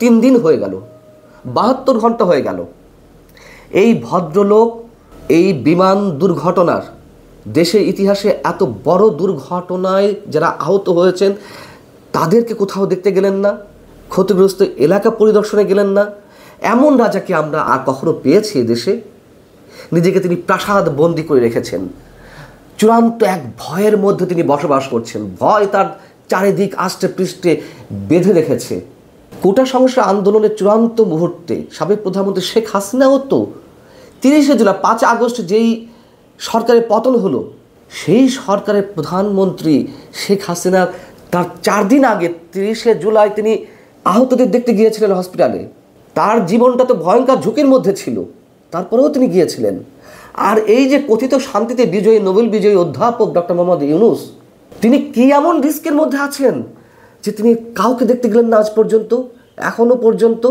3 দিন হয়ে গেল, 72 ঘন্টা হয়ে গেল। এই ভদ্রলোক এই বিমান দুর্ঘটনার, দেশের ইতিহাসে এত বড় দুর্ঘটনায় যারা আহত হয়েছেন তাদেরকে কোথাও দেখতে গেলেন না, ক্ষতিগ্রস্ত এলাকা পরিদর্শনে গেলেন না। এমন রাজাকে আমরা আর কখনো পেয়েছি দেশে? নিজেকে তিনি প্রাসাদ বন্দী করে রেখেছেন, চূড়ান্ত এক ভয়ের মধ্যে তিনি বসবাস করছেন। ভয় তার চারিদিক আষ্টে পৃষ্ঠে বেঁধে রেখেছে। কোটা সংস্কার আন্দোলনের চূড়ান্ত মুহূর্তে সাবেক প্রধানমন্ত্রী শেখ হাসিনাও তো 30শে জুলাই, 5 আগস্ট যেই সরকারের পতন হলো, সেই সরকারের প্রধানমন্ত্রী শেখ হাসিনা তার 4 দিন আগে 30শে জুলাই তিনি আহতদের দেখতে গিয়েছিলেন হসপিটালে। তার জীবনটা তো ভয়ঙ্কর ঝুঁকির মধ্যে ছিল, তারপরেও তিনি গিয়েছিলেন। আর এই যে কথিত শান্তিতে বিজয়ী, নোবেল বিজয়ী অধ্যাপক ডক্টর মোহাম্মদ ইউনূস, তিনি কি এমন রিস্কের মধ্যে আছেন যে তিনি কাউকে দেখতে গেলেন না আজ পর্যন্ত, এখনো পর্যন্ত?